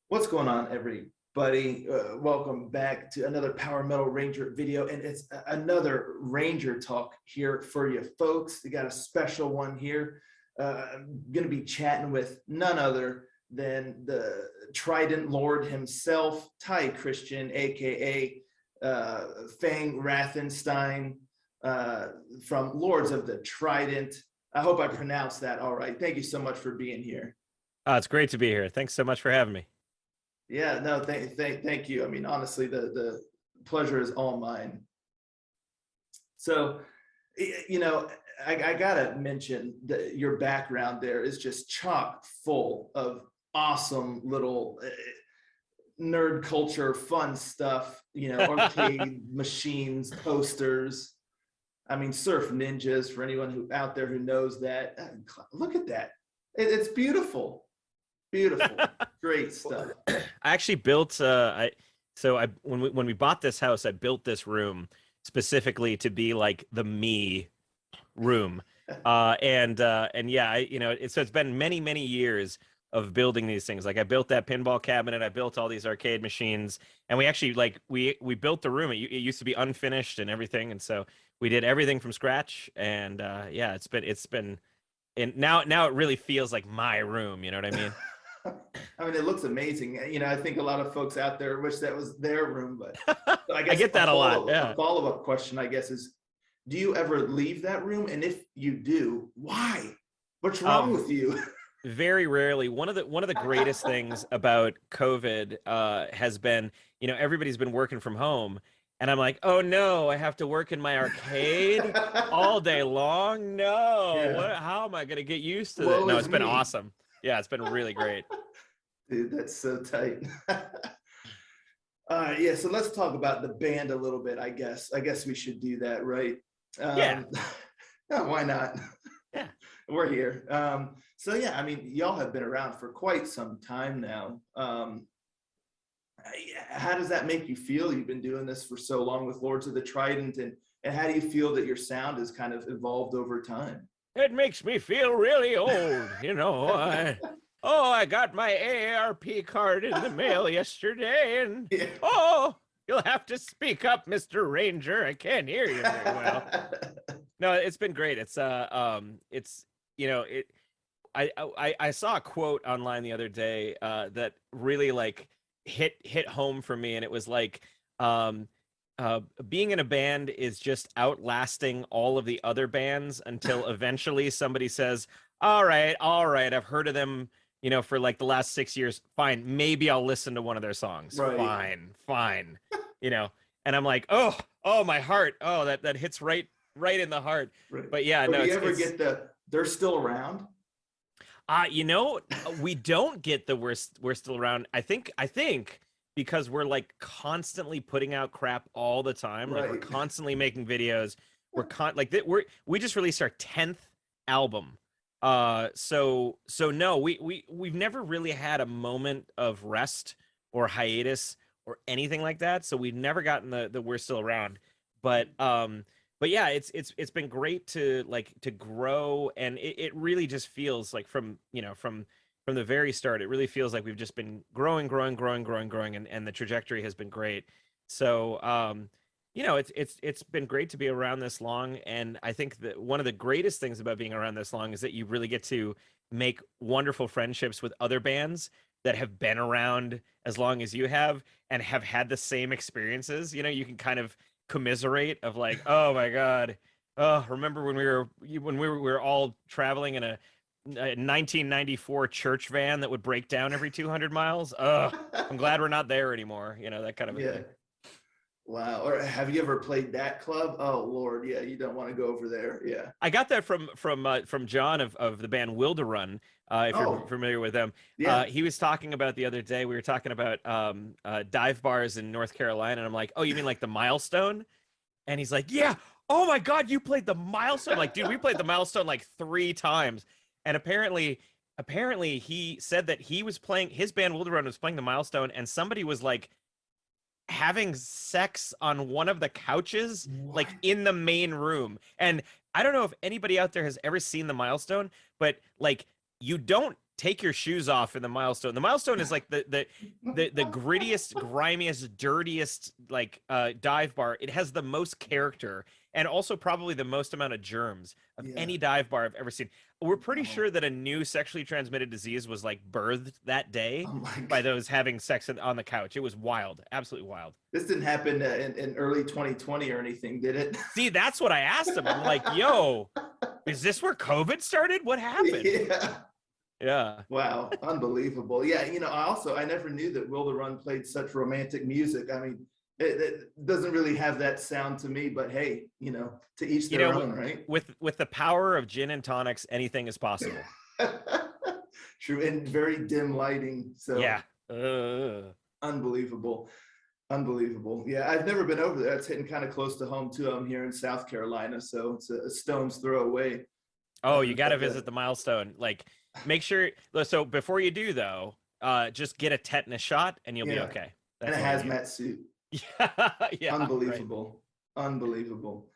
What's going on, everybody? Welcome back to another Power Metal Ranger video, and it's another Ranger talk here for you folks. We got a special one here. I'm gonna be chatting with none other than the Trident Lord himself, Ty Christian, aka Fang Rathenstein, from Lords of the Trident. I hope I pronounced that all right. Thank you so much for being here. It's great to be here. Thanks so much for having me. Yeah, no, thank you. I mean, honestly, the pleasure is all mine. So, you know, I gotta mention that your background there is just chock full of awesome little nerd culture, fun stuff. You know, arcade machines, posters. I mean, surf ninjas for anyone who out there who knows that. Look at that. It's beautiful. Beautiful. Great stuff. I actually built when we bought this house, I built this room specifically to be like the me room. And yeah, so it's been many years of building these things. Like I built that pinball cabinet, I built all these arcade machines, and we actually we built the room. It used to be unfinished and everything, and so we did everything from scratch. And yeah, it's been and now it really feels like my room, you know what I mean? I mean, it looks amazing. You know, I think a lot of folks out there wish that was their room, but I I guess get that a lot. Yeah. a follow-up question, I guess, is do you ever leave that room? And if you do, why? What's wrong with you? Very rarely. One of the greatest things about COVID has been, everybody's been working from home, and I'm like, oh no, I have to work in my arcade all day long. No, Yeah. how am I gonna get used to it? Woe No, is it's been me. awesome. Yeah, it's been really great. Dude, that's so tight. Yeah, so let's talk about the band a little bit, I guess. I guess we should do that, right? Yeah, Um, yeah, why not? yeah. We're here. So yeah, I mean, y'all have been around for quite some time now. How does that make you feel? You've been doing this for so long with Lords of the Trident, and how do you feel that your sound has kind of evolved over time? It makes me feel really old, I got my AARP card in the mail yesterday, and Yeah. oh, you'll have to speak up, Mr. Ranger. I can't hear you very well. No, it's been great. It's it. I saw a quote online the other day that really like hit home for me, and it was like, um, being in a band is just outlasting all of the other bands until eventually somebody says, all right, I've heard of them, for like the last 6 years. Fine, maybe I'll listen to one of their songs. Right. Fine, you know. And I'm like, oh, my heart. Oh, that hits right in the heart. Right. But yeah, Or no, do you it's ever get they're still around? we don't get the we're still around. I think because we're like constantly putting out crap all the time. Like we're Right. constantly making videos. We just released our 10th album. So no, we've never really had a moment of rest or hiatus or anything like that. So we've never gotten the we're still around. But but yeah, it's been great to grow, and it really just feels like from the very start, it really feels like we've just been growing, and the trajectory has been great. So it's been great to be around this long, and I think that one of the greatest things about being around this long is that you really get to make wonderful friendships with other bands that have been around as long as you have and have had the same experiences. You can kind of commiserate of like, oh my god, oh, remember when we were all traveling in a 1994 church van that would break down every 200 miles. I'm glad we're not there anymore, that kind of a Yeah. thing. Wow. Or have you ever played that club? Oh Lord, yeah, you don't want to go over there. Yeah. I got that from John of the band Wilderun. If you're Oh, familiar with them, yeah. he was talking about the other day. We were talking about dive bars in North Carolina, and I'm like, oh, you mean like the Milestone? And he's like, yeah. Oh my God, you played the Milestone? I'm like, dude, we played the Milestone like 3 times. And apparently he said that he was playing, his band Wilderun was playing the Milestone, and somebody was like having sex on one of the couches, like What? in the main room. And I don't know if anybody out there has ever seen the Milestone, but like you don't take your shoes off in the milestone. The milestone is like the grittiest, grimiest, dirtiest like dive bar. It has the most character and also probably the most amount of germs of Yeah. any dive bar I've ever seen. We're pretty Wow. sure that a new sexually transmitted disease was like birthed that day Oh my by God. those having sex on the couch. It was wild, absolutely wild. This didn't happen in early 2020 or anything, did it? See, that's what I asked him. I'm like, yo, is this where COVID started? What happened? Yeah. Yeah. Wow, unbelievable. Yeah, I never knew that Will the Run played such romantic music. I mean, it doesn't really have that sound to me, but hey, to each their own, right? With the power of gin and tonics, anything is possible. True, and very dim lighting. So Yeah. Unbelievable. Unbelievable. Yeah, I've never been over there. It's hitting kind of close to home too. I'm here in South Carolina, so it's a stone's throw away. Oh, you got to visit the milestone. Like, make sure. So before you do, though, just get a tetanus shot and you'll be okay. And a hazmat suit. Yeah, yeah. Unbelievable. Right. Unbelievable.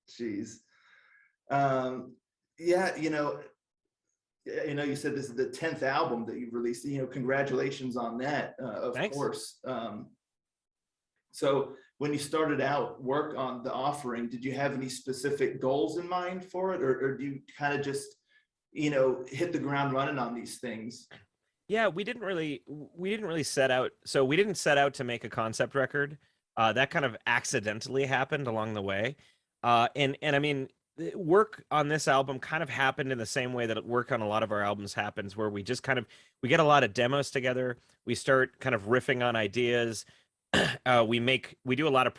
Jeez. Yeah, you said this is the 10th album that you've released. Congratulations on that, of Thanks. course. So when you started out work on The Offering, did you have any specific goals in mind for it, or do you kind of just hit the ground running on these things? Yeah, we didn't really set out. So we didn't set out to make a concept record. That kind of accidentally happened along the way. And I mean, work on this album kind of happened in the same way that work on a lot of our albums happens, where we just we get a lot of demos together. We start kind of riffing on ideas. We do a lot of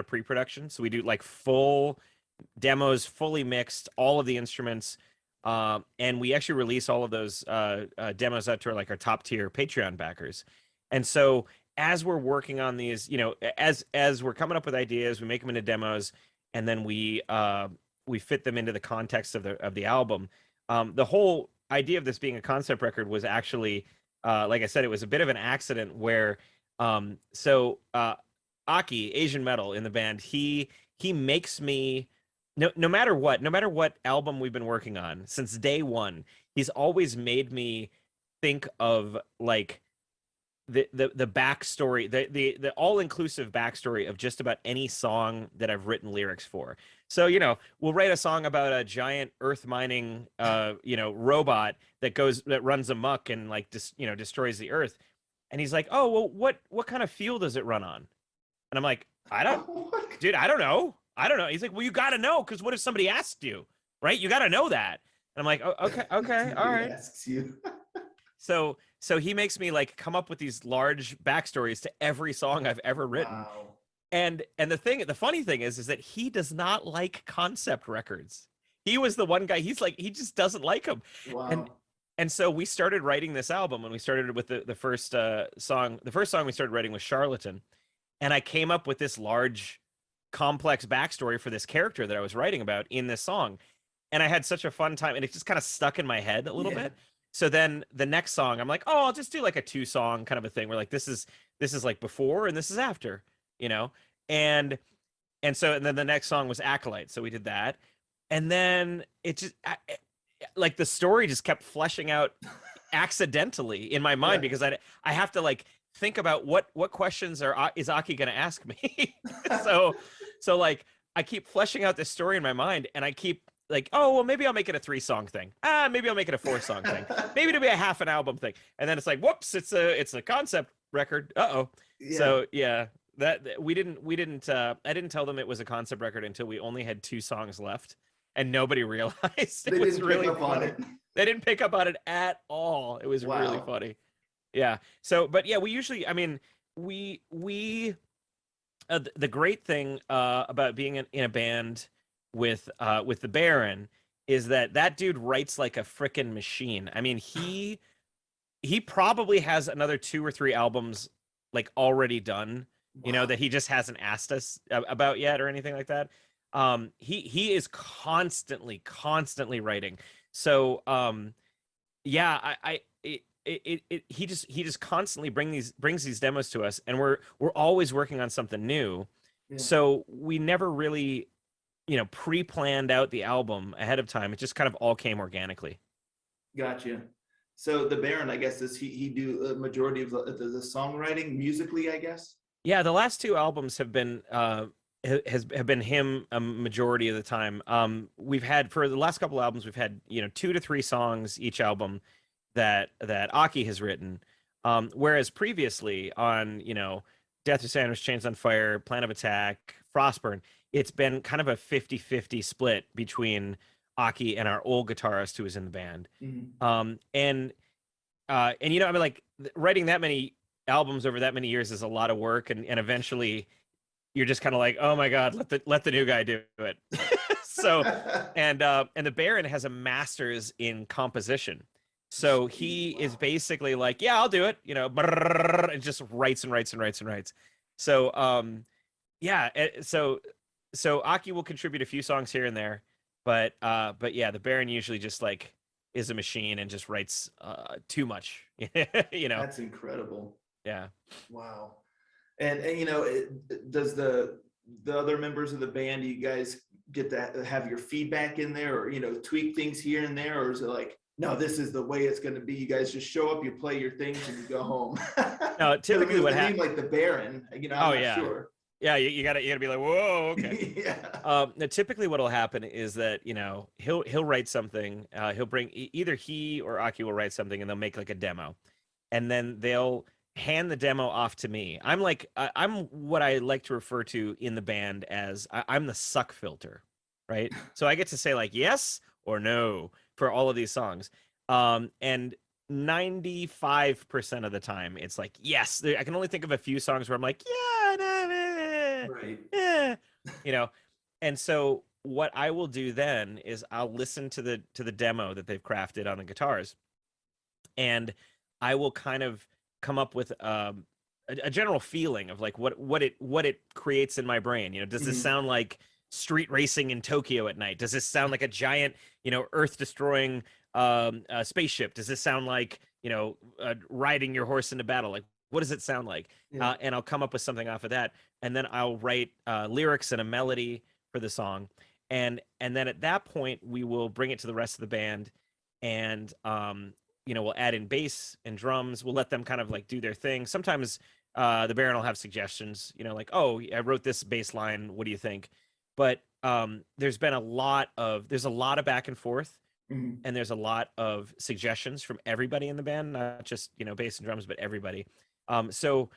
pre-production. So we do like full demos, fully mixed, all of the instruments. And we actually release all of those demos out to our top tier Patreon backers. And so as we're working on these, as we're coming up with ideas, we make them into demos, and then we fit them into the context of the album. The whole idea of this being a concept record was actually, like I said, it was a bit of an accident where, Aki, Asian Metal in the band, he makes me, no matter what album we've been working on since day one, he's always made me think of like the backstory, the all-inclusive backstory of just about any song that I've written lyrics for. So, we'll write a song about a giant earth mining robot that runs amok and destroys the earth. And he's like, "Oh, well, what kind of fuel does it run on?" And I'm like, I don't know. He's like, "Well, you got to know, because what if somebody asked you, right? You got to know that." And I'm like, "Oh, okay, all right." Asks you. So he makes me come up with these large backstories to every song I've ever written. Wow. And the funny thing is that he does not like concept records. He was the one guy, he just doesn't like them. Wow. And so we started writing this album, and we started with the first song. The first song we started writing was Charlatan. And I came up with this large, complex backstory for this character that I was writing about in this song. And I had such a fun time, and it just kind of stuck in my head a little bit. So then the next song, I'm like, oh, I'll just do like a 2-song kind of a thing where this is like before and this is after, and then the next song was Acolyte. So we did that. And then it just the story just kept fleshing out accidentally in my mind, because I have to think about what questions is Aki going to ask me. so I keep fleshing out this story in my mind, and I keep oh, well, maybe I'll make it a 3-song thing. Maybe I'll make it a 4-song thing. Maybe it'll be a half an album thing. And then it's like, whoops, it's a concept record. Uh-oh. Yeah. So yeah, that we didn't I didn't tell them it was a concept record until we only had 2 songs left, and nobody realized. They was didn't really pick up funny. on it. They didn't pick up on it at all. It was really funny. Yeah. So, but yeah, we usually, I mean, we the great thing about being in a band with the Baron is that dude writes like a frickin' machine. I mean, he probably has another 2 or 3 albums already done, that he just hasn't asked us about yet or anything like that. He is constantly writing. So yeah, he just constantly brings these demos to us, and we're always working on something new. Yeah. So we never really pre-planned out the album ahead of time. It just kind of all came organically. Gotcha. So the Baron, I guess, does he do a majority of the songwriting musically, I guess? Yeah, the last two albums have been have been him a majority of the time. We've had for the last couple albums, we've had 2 to 3 songs each album that Aki has written. Whereas previously on Death to Sandwich, Chains on Fire, Plan of Attack, Frostburn, it's been kind of a 50-50 split between Aki and our old guitarist who was in the band. Mhm. And I mean, like writing that many albums over that many years is a lot of work, and eventually you're just kind of like, oh my god, let the new guy do it. So and the Baron has a master's in composition, so Jeez, he is wow. basically like, yeah, I'll do it, and just writes and writes and writes and writes. So yeah, so Aki will contribute a few songs here and there, but yeah, the Baron usually just like is a machine and just writes too much. That's incredible. Yeah. Wow. And does the other members of the band, do you guys get to have your feedback in there, or tweak things here and there, or is it like, no, this is the way it's going to be? You guys just show up, you play your things, and you go home. No, Because I mean, typically with what the name happens. like the Baron, I'm Oh not yeah. sure. Yeah, you gotta be like, whoa, okay. Yeah. Now, typically, what'll happen is that he'll write something. He'll bring either he or Aki will write something, and they'll make like a demo, and then they'll hand the demo off to me. I'm what I like to refer to in the band as I'm the suck filter, right? So I get to say like yes or no for all of these songs, and 95% of the time it's like yes. I can only think of a few songs where I'm like yeah, no, Right. yeah, you know. And so what I will do then is I'll listen to the demo that they've crafted on the guitars, and I will kind of come up with a general feeling of like what it creates in my brain. Does this Mhm. sound like street racing in Tokyo at night? Does this sound like a giant, earth destroying spaceship? Does this sound like riding your horse into battle? Like what does it sound like? Yeah. And I'll come up with something off of that, and then I'll write lyrics and a melody for the song, and then at that point we will bring it to the rest of the band, and we'll add in bass and drums. We'll let them kind of like do their thing. Sometimes the Baron will have suggestions, like, oh, I wrote this bass line. What do you think? But there's a lot of back and forth, Mhm. and there's a lot of suggestions from everybody in the band, not just, bass and drums, but everybody. So,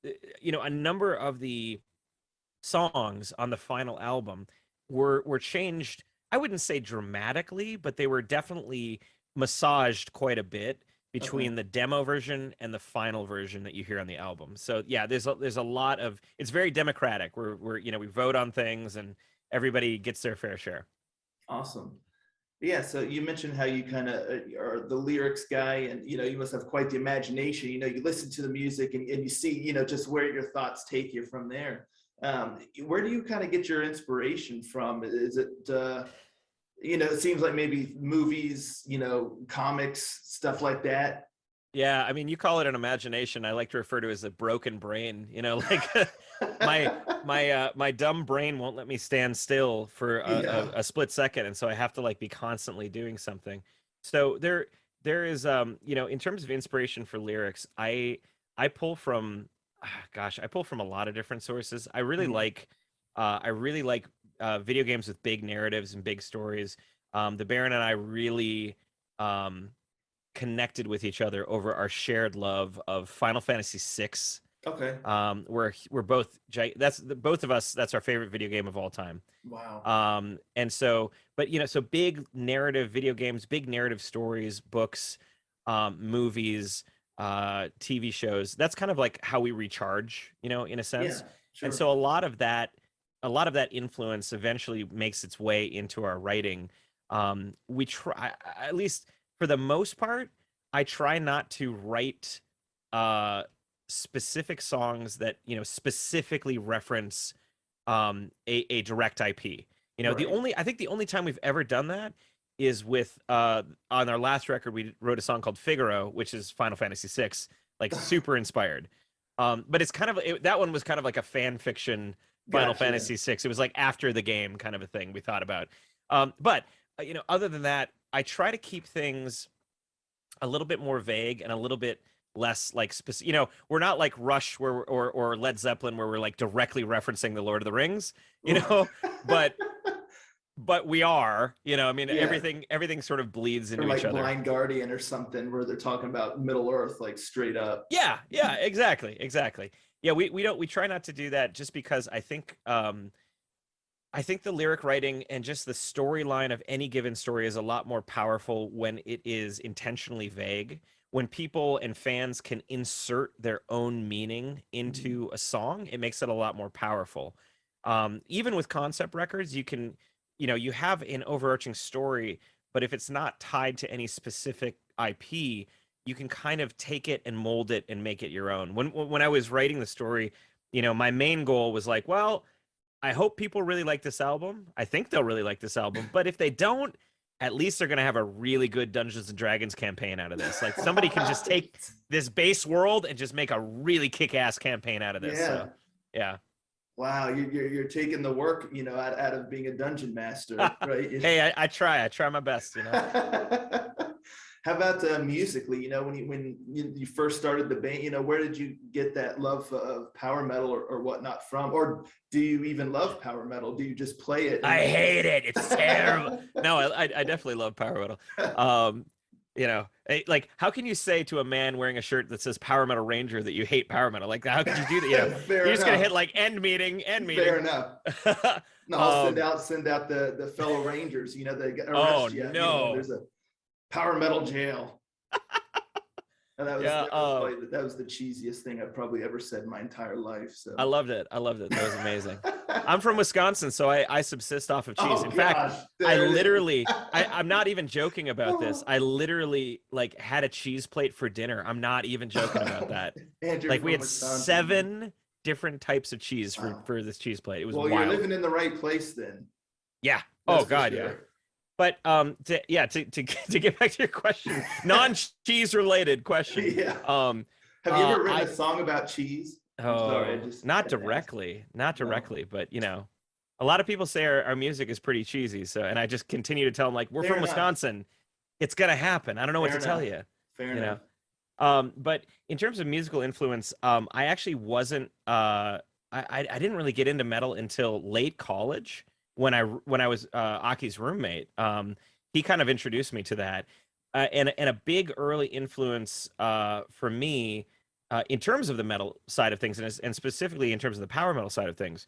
a number of the songs on the final album were changed. I wouldn't say dramatically, but they were definitely massaged quite a bit Okay. between the demo version and the final version that you hear on the album. So yeah, there's a lot of, it's very democratic. We vote on things and everybody gets their fair share. Awesome. Yeah, so you mentioned how you kind of are the lyrics guy, and you must have quite the imagination. You listen to the music, and you see just where your thoughts take you from there. Where do you kind of get your inspiration from? Is it it seems like maybe movies, comics, stuff like that? Yeah, I mean, you call it an imagination. I like to refer to it as a broken brain. Like my dumb brain won't let me stand still for Yeah. a split second, and so I have to like be constantly doing something. So there is in terms of inspiration for lyrics, I pull from gosh, I pull from a lot of different sources. Mhm. I really like video games with big narratives and big stories. The Baron and I really um connected with each other over our shared love of Final Fantasy VI. Okay. We're both both of us. That's our favorite video game of all time. Wow. And so, but so big narrative video games, big narrative stories, books, movies, TV shows. That's kind of like how we recharge, in a sense. Yeah. And Sure. so a lot of that influence eventually makes its way into our writing. We try, at least for the most part, I try not to write uh specific songs that specifically reference a direct IP. Right. I think the only time we've ever done that is with on our last record we wrote a song called Figaro, which is Final Fantasy VI, like super inspired. But it's kind of that one was kind of like a fan fiction Final Gotcha. Fantasy VI. It was like after the game kind of a thing we thought about. But other than that, I try to keep things. a little bit more vague and a little bit less like specific. You know, we're not like Rush where or Led Zeppelin where we're like directly referencing the Lord of the Rings, you know, but we are, you know, I mean, Yeah. everything sort of bleeds Or into each like other. Blind Guardian or something where they're talking about Middle Earth, like straight up. Yeah, yeah, exactly. Yeah, we try not to do that just because I think the lyric writing and just the storyline of any given story is a lot more powerful when it is intentionally vague. When people and fans can insert their own meaning into a song, it makes it a lot more powerful. Even with concept records, you can, you know, you have an overarching story, but if it's not tied to any specific IP, you can kind of take it and mold it and make it your own. When I was writing the story, you know, my main goal was like, well, I hope people really like this album. I think they'll really like this album. But if they don't, at least they're going to have a really good Dungeons and Dragons campaign out of this. Like somebody can just take this base world and just make a really kick-ass campaign out of this. Yeah. So, yeah. Wow, you're taking the work, you know, out of being a dungeon master, right? Hey, I try my best, you know. How about musically? You know, when you first started the band, you know, where did you get that love of power metal or whatnot from? Or do you even love power metal? Do you just play it? I hate it. It's terrible. No, I definitely love power metal. You know, like how can you say to a man wearing a shirt that says Power Metal Ranger that you hate power metal? Like how could you do that? You know, Fair you're just gonna enough. hit like end meeting. Fair enough. No, I'll Um, send out the fellow Rangers. You know, they oh arrest you. You know, no. there's a power metal jail. And Yeah, that was the cheesiest thing I've probably ever said in my entire life. So I loved it. I loved it. That was amazing. I'm from Wisconsin, so I subsist off of cheese. Oh In fact, gosh, there it is. I'm not even joking about this. I literally like had a cheese plate for dinner. I'm not even joking about that. Andrew Like we from had Wisconsin, man. 7 different types of cheese Wow. for this cheese plate. It was Well, you're wild. living in the right place then. Yeah. That's Oh for God, yeah. sure. But to get back to your question, non-cheese related question. Yeah. Have you ever written I a song about cheese? I'm sorry, I Oh, just not had to ask. directly, not No. directly, but you know, a lot of people say our music is pretty cheesy. So, and I just continue to tell them like, we're Fair from enough. Wisconsin. It's gonna happen. I don't know what Fair to tell enough. you, Fair you know. enough. But in terms of musical influence, I actually wasn't, I didn't really get into metal until late college when I was Aki's roommate. He kind of introduced me to that, and a big early influence for me in terms of the metal side of things, and specifically in terms of the power metal side of things,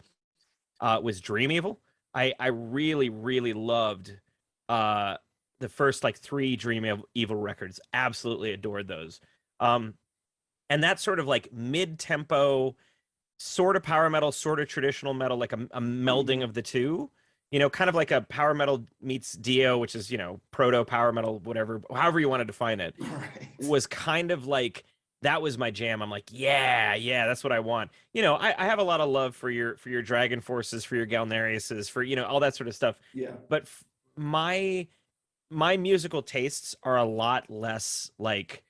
was Dream Evil. I really loved uh, the first like 3 Evil records. Absolutely adored those. Um, and that sort of like mid-tempo, sort of power metal, sort of traditional metal, like a melding of the two. You know, kind of like a power metal meets Dio, which is, you know, proto power metal, whatever, however you want to define it, Right. was kind of like that was my jam. I'm like, yeah, that's what I want. You know, I have a lot of love for your Dragon Forces, for your Galnariuses, for, you know, all that sort of stuff. Yeah. But my my musical tastes are a lot less like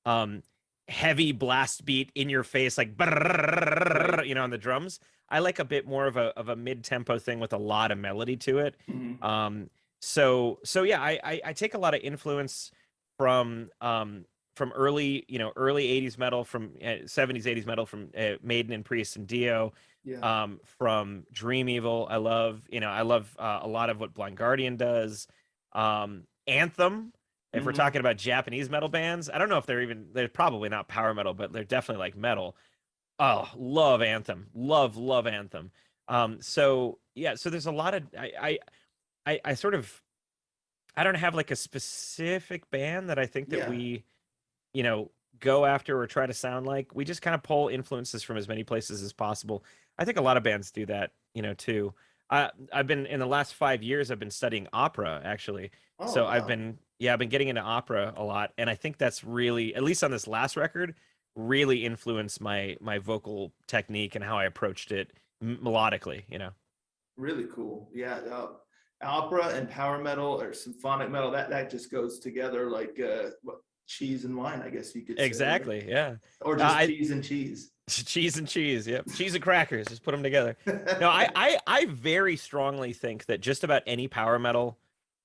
um heavy blast beat in your face like Right. you know, on the drums. I like a bit more of a mid-tempo thing with a lot of melody to it. Mhm. um so yeah, I take a lot of influence from early, you know, early 80s metal, from 70s 80s metal, from Maiden and Priest and Dio, Yeah. from Dream Evil. I love, you know, I love a lot of what Blind Guardian does. Anthem, if we're Mhm. talking about Japanese metal bands, I don't know if they're probably not power metal, but they're definitely like metal. Oh, love Anthem. Love Anthem. So yeah, so there's a lot of I sort of, I don't have like a specific band that I think that Yeah. we, you know, go after or try to sound like. We just kind of pull influences from as many places as possible. I think a lot of bands do that, you know, too. I've been in the last 5 years, I've been studying opera actually. Oh So wow. I've been getting into opera a lot, and I think that's really, at least on this last record, really influenced my vocal technique and how I approached it melodically, you know. Really cool. Yeah. Opera and power metal or symphonic metal, that just goes together like what, cheese and wine, I guess you could say, right? Exactly, yeah. Or just I cheese and cheese. cheese and cheese, yep. Cheese and crackers, just put them together. No, I very strongly think that just about any power metal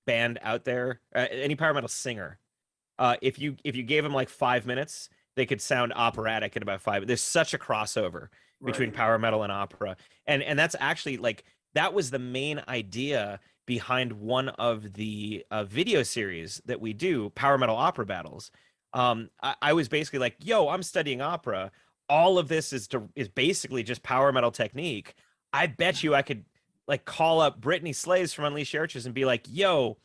band out there, any power metal singer, if you gave them like 5 minutes, they could sound operatic in about five. There's such a crossover between Right. power metal and opera, and that's actually like that was the main idea behind one of the video series that we do, Power Metal Opera Battles. I was basically like, yo, I'm studying opera. All of this is basically just power metal technique. I bet you I could like call up Brittany Slays from Unleash the Archers and be like, yo,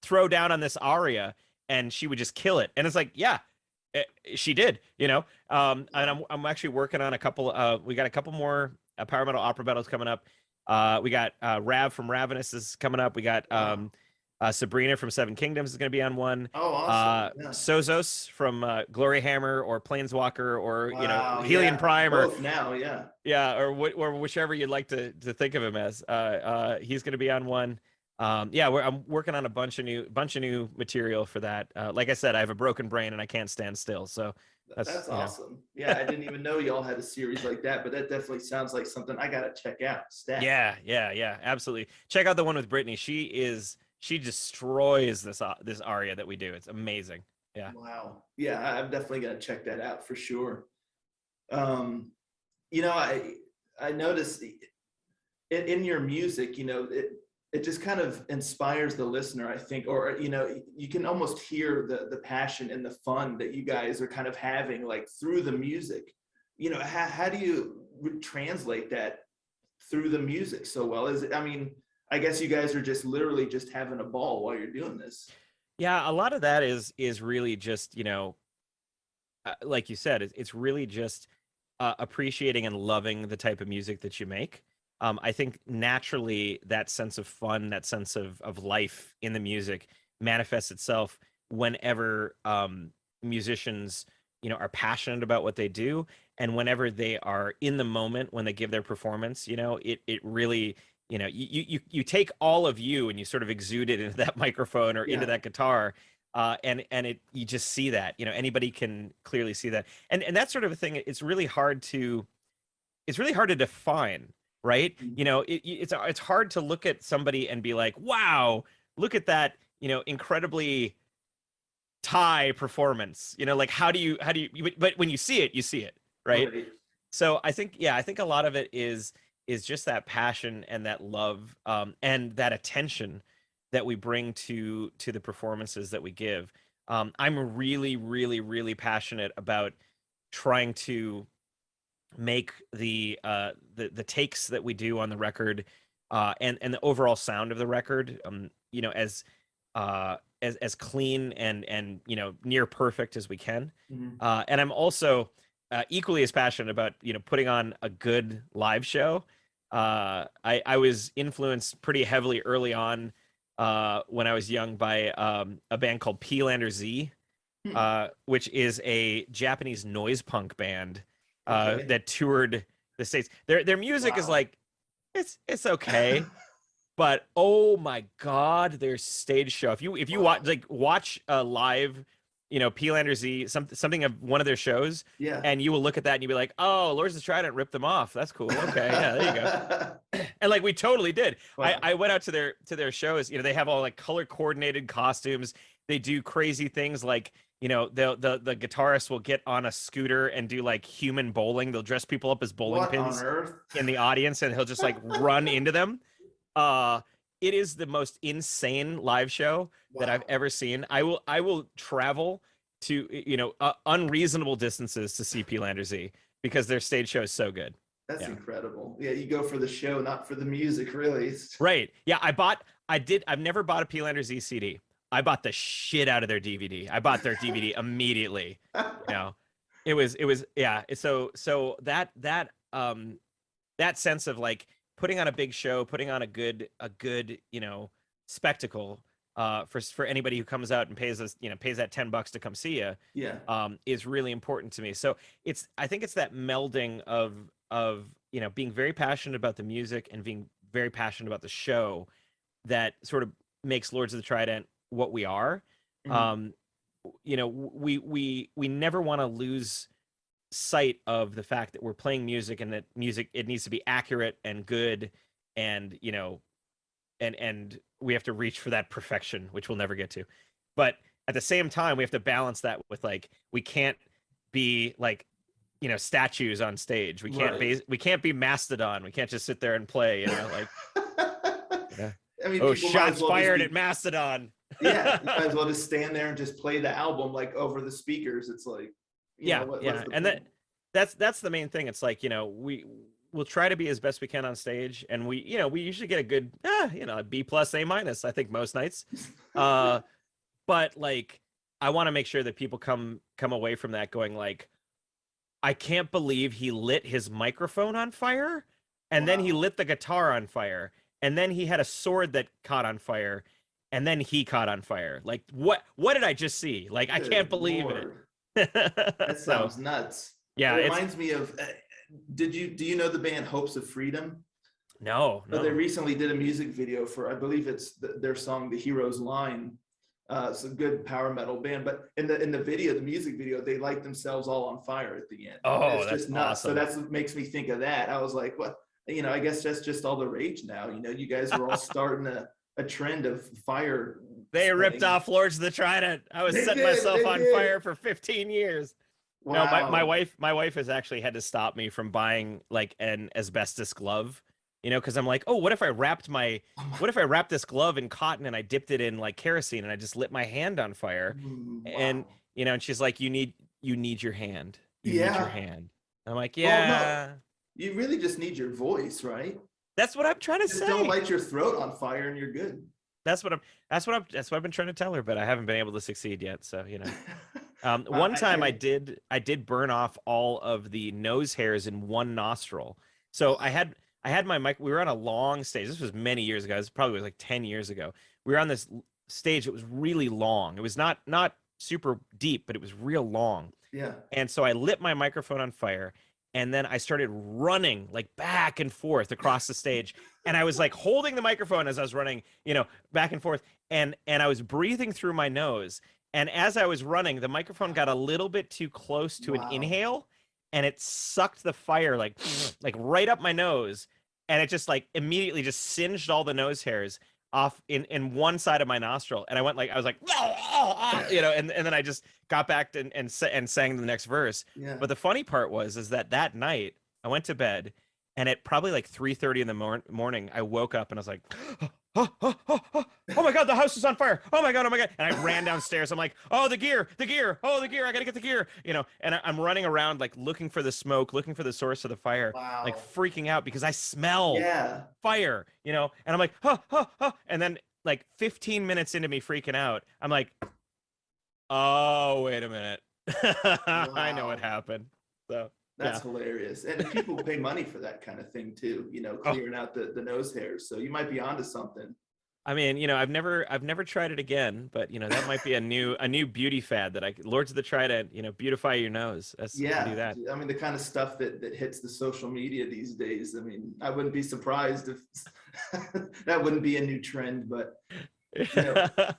throw down on this aria, and she would just kill it. And it's like, yeah, she did, and Wow. I'm actually working on a couple. We got a couple more power metal opera battles coming up. We got Rav from Ravenous is coming up. We got Wow. Sabrina from Seven Kingdoms is going to be on one. Oh, awesome. Yeah. Sozos from Glory Hammer or Planeswalker or Wow. Helion Yeah. Prime or Both now. Yeah. yeah, or whichever you'd like to think of him as. He's going to be on one. Yeah, I'm working on a bunch of new material for that. Like I said, I have a broken brain and I can't stand still. So that's That's awesome. Yeah. I didn't even know y'all had a series like that, but that definitely sounds like something I got to check out. Stat. yeah, absolutely. Check out the one with Brittany. She destroys this aria that we do. It's amazing. Yeah. Wow. Yeah. I'm definitely going to check that out for sure. Um, I noticed in your music, it just kind of inspires the listener, I think, or you can almost hear the passion and the fun that you guys are kind of having like through the music. How do you translate that through the music so well? I guess you guys are just literally just having a ball while you're doing this. Yeah, a lot of that is really just, like you said, it's really just appreciating and loving the type of music that you make. I think naturally that sense of fun, that sense of life in the music manifests itself whenever musicians, are passionate about what they do, and whenever they are in the moment when they give their performance. It really, you take all of you and you sort of exude it into that microphone or into Yeah. that guitar, and you just see that. Anybody can clearly see that, and that sort of a thing. It's really hard to define, right? It's hard to look at somebody and be like, wow, look at that, incredibly Thai performance. Like but when you see it, right? Right. So I think, yeah, I think a lot of it is just that passion and that love, and that attention that we bring to the performances that we give. I'm really, really, really passionate about trying to make the takes that we do on the record, and the overall sound of the record, as clean and near perfect as we can. Mhm. And I'm also equally as passionate about putting on a good live show. I was influenced pretty heavily early on, when I was young, by a band called Lander Z, Hmm. which is a Japanese noise punk band Okay. that toured the States. Their music is Wow. like it's okay, but oh my God, their stage show. If you watch, Wow. watch a live, Lander Z, something of one of their shows, Yeah. and you will look at that and you'll be like, oh, Lords of Trident ripped them off. That's cool. Okay, yeah, there you go. And like we totally did. I Wow. I went out to their shows. They have all like color coordinated costumes. They do crazy things like, the guitarist will get on a scooter and do like human bowling. They'll dress people up as bowling What on pins earth? in the audience, and he'll just like run into them. Uh it is the most insane live show that I've Wow. ever seen. I will travel to, unreasonable distances to see Lander Z because their stage show is so good. That's Yeah. incredible. Yeah, you go for the show, not for the music, really. Right. Yeah, I've never bought a Lander Z CD. I bought the shit out of their DVD. I bought their DVD immediately. You know, it was yeah. So that sense of like putting on a big show, putting on a good spectacle, for anybody who comes out and pays that $10 to come see you, Yeah. is really important to me. So I think it's that melding of being very passionate about the music and being very passionate about the show that sort of makes Lords of the Trident what we are. Mhm. Um, we never want to lose sight of the fact that we're playing music, and that music, it needs to be accurate and good, and and we have to reach for that perfection, which we'll never get to. But at the same time, we have to balance that with like, we can't be like, statues on stage. We can't Right. we can't be Mastodon. We can't just sit there and play, like, I mean, oh, people might as shots well just fired at be, Mastodon. yeah, you might as well just stand there and just play the album like over the speakers. It's like, Yeah, what's yeah. the And point? that's the main thing. It's like, we'll try to be as best we can on stage, and we usually get a good, a B plus, A minus, I think most nights. But like, I want to make sure that people come away from that going like, I can't believe he lit his microphone on fire, and then he Wow. lit the guitar on fire, and then he had a sword that caught on fire, and then he caught on fire. Like, what did I just see? Like, I can't Good believe Lord. it. That So sounds nuts. It yeah, it's reminds me of, do you know the band Hopes of Freedom? no, But they no. recently did a music video for, I believe it's their song, The Hero's Line. It's a good power metal band, but in the video, the music video, they light themselves all on fire at the end. And Oh, it's that's just nuts. So awesome. that's what makes me think of that. I was like, what? I guess that's just all the rage now. You guys are all starting a trend of fire They ripped spreading. off Lords of the Trident. I was They setting did. myself They on did. fire for 15 years. No, my Wow. wife has actually had to stop me from buying like an asbestos glove, because I'm like, oh, what if I wrapped this glove in cotton and I dipped it in like kerosene and I just lit my hand on fire? And Wow. and she's like, you need your hand. You need your Yeah. hand. I'm like, Well, no, yeah, you really just need your voice, right? that's what I'm trying to Just don't say. light your throat on fire and you're good. That's what I've been trying to tell her, but I haven't been able to succeed yet. So, one time I I did burn off all of the nose hairs in one nostril. So I had my mic. We were on a long stage. This was many years ago. This probably was like 10 years ago. We were on this stage. It was really long. It was not super deep, but it was real long. yeah. And so I lit my microphone on fire, and then I started running like back and forth across the stage. And I was like holding the microphone as I was running, back and forth. And I was breathing through my nose. And as I was running, the microphone got a little bit too close to an Wow. inhale, and it sucked the fire like like right up my nose. And it just like immediately just singed all the nose hairs off in one side of my nostril. And I was like, and then I just got back and sang the next verse. Yeah. But the funny part is that night I went to bed, and at probably like 3:30 in the morning, I woke up and I was like, oh my God, the house is on fire. Oh my God, oh my God. And I ran downstairs. I'm like, oh, the gear, oh, the gear. I got to get the gear, and I'm running around like looking for the smoke, looking for the source of the fire, like Wow. freaking out because I smell Yeah. fire, and I'm like, and then like 15 minutes into me freaking out, I'm like, oh, wait a minute. I know what Wow. happened. So, That's yeah. hilarious. And people pay money for that kind of thing too, Oh, clearing out the nose hairs. So you might be onto something. I mean, I've never tried it again, but that might be a new beauty fad that Lords of the Trident, beautify your nose. I can do Yeah. that. I mean, the kind of stuff that hits the social media these days. I mean, I wouldn't be surprised if that wouldn't be a new trend, but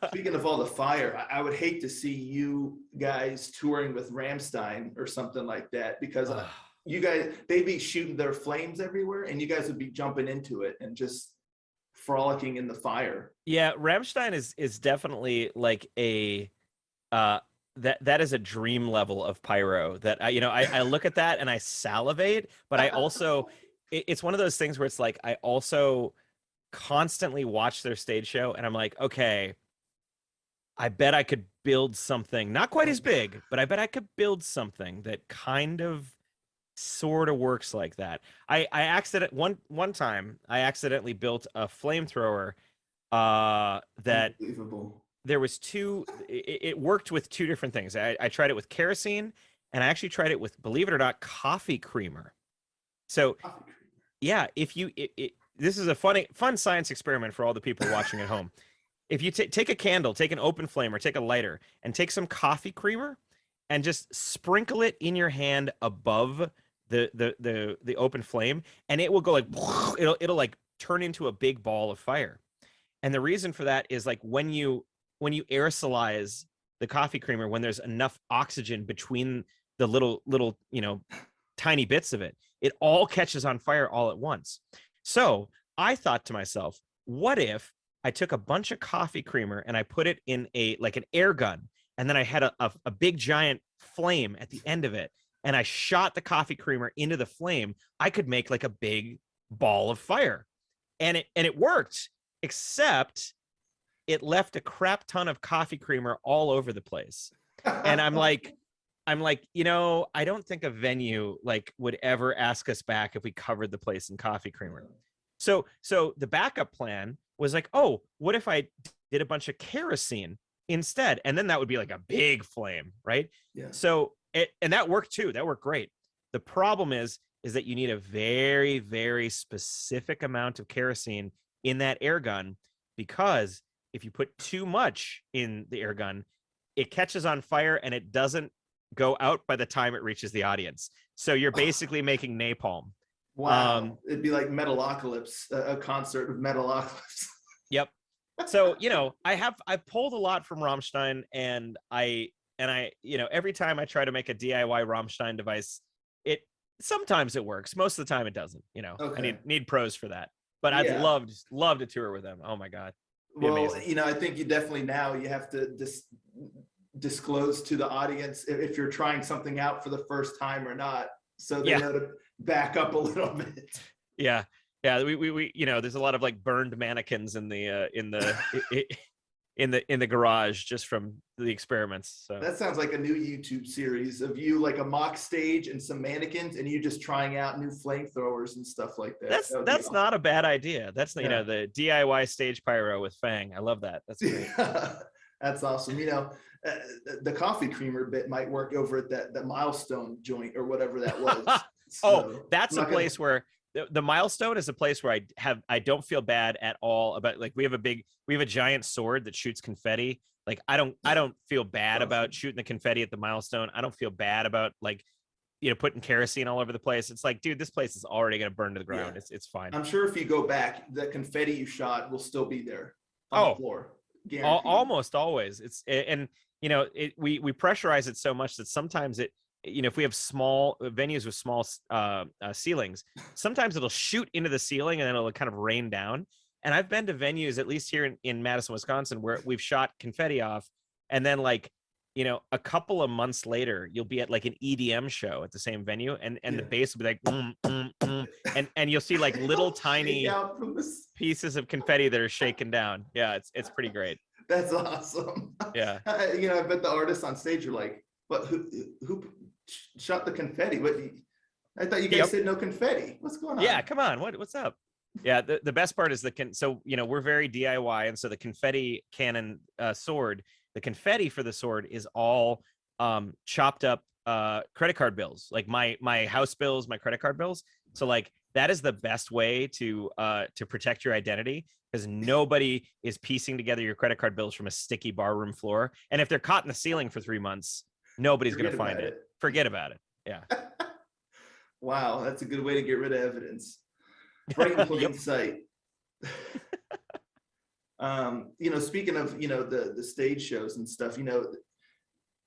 speaking of all the fire, I would hate to see you guys touring with Ramstein or something like that, because Oh. you guys, they'd be shooting their flames everywhere and you guys would be jumping into it and just frolicking in the fire. Yeah, Rammstein is definitely like a that is a dream level of pyro that I look at that and I salivate, but I also it's one of those things where it's like I also constantly watch their stage show and I'm like, okay, I bet I could build something not quite as big, but I bet I could build something that kind of sort of works like that. One time I accidentally built a flamethrower that Unbelievable. there was it worked with two different things. I tried it with kerosene, and I actually tried it with, believe it or not, coffee creamer. So Coffee creamer. yeah, if you this is a fun science experiment for all the people watching at home. If you take a candle, take an open flame, or take a lighter, and take some coffee creamer, and just sprinkle it in your hand above the open flame, and it will go like it'll like turn into a big ball of fire. And the reason for that is like when you aerosolize the coffee creamer, when there's enough oxygen between the little tiny bits of it, it all catches on fire all at once. So I thought to myself, what if I took a bunch of coffee creamer and I put it in like an air gun, and then I had a big giant flame at the end of it, and I shot the coffee creamer into the flame. I could make like a big ball of fire, and it worked, except it left a crap ton of coffee creamer all over the place. And I'm like, I don't think a venue like would ever ask us back if we covered the place in coffee creamer. So the backup plan was like, oh, what if I did a bunch of kerosene instead? And then that would be like a big flame, right? Yeah. So and that worked too. That worked great. The problem is that you need a very, very specific amount of kerosene in that air gun, because if you put too much in the air gun, it catches on fire and it doesn't go out by the time it reaches the audience. So you're basically making napalm. Wow. It'd be like Metalocalypse, a concert of Metalocalypse. Yep. So, I've pulled a lot from Rammstein, and I every time I try to make a DIY Rammstein device, sometimes it works. Most of the time it doesn't, Okay. I need pros for that. But I'd Yeah. love to tour with them. Oh my God. Be Well, amazing. I think you definitely now you have to disclose to the audience if you're trying something out for the first time or not, so they Yeah. know to back up a little bit. Yeah. Yeah. We there's a lot of like burned mannequins in the in the garage just from the experiments. So That sounds like a new YouTube series of you, like a mock stage and some mannequins, and you just trying out new flamethrowers and stuff like that. that's That would be that's awesome. not a bad idea. That's Yeah. the DIY stage pyro with Fang. I love that. That's great. That's awesome. The coffee creamer bit might work over at that Milestone joint or whatever that was. Oh, that's I'm a not gonna- place where the Milestone is a place where I don't feel bad at all about, like, we have a giant sword that shoots confetti. Like, I don't feel bad about Awesome. shooting the confetti at the Milestone. I don't feel bad about, like, putting kerosene all over the place. It's like, dude, this place is already gonna burn to the ground. Yeah. It's fine. I'm sure if you go back, the confetti you shot will still be there on the Oh, floor. Guaranteed. almost always. And we pressurize it so much that sometimes if we have small venues with small ceilings, sometimes it'll shoot into the ceiling and then it'll kind of rain down. And I've been to venues, at least here in Madison, Wisconsin, where we've shot confetti off, and then, like, a couple of months later, you'll be at like an EDM show at the same venue, and Yeah. the bass will be like, and you'll see like little It'll shake tiny out from this. pieces of confetti that are shaken down. Yeah, it's pretty great. That's awesome. Yeah. I bet the artists on stage are like, "What? Who shot the confetti? What? I thought you guys Yep. said no confetti. What's going on?" Yeah, come on. What's up? Yeah, the best part is so we're very DIY, and so the confetti cannon sword, the confetti for the sword is all chopped up credit card bills, like my house bills, my credit card bills. So, like, that is the best way to protect your identity, because nobody is piecing together your credit card bills from a sticky barroom floor. And if they're caught in the ceiling for 3 months, nobody's going to Forget find about it. Forget about it. Yeah. Wow, that's a good way to get rid of evidence. Right in plain Yep. sight. Speaking of the stage shows and stuff,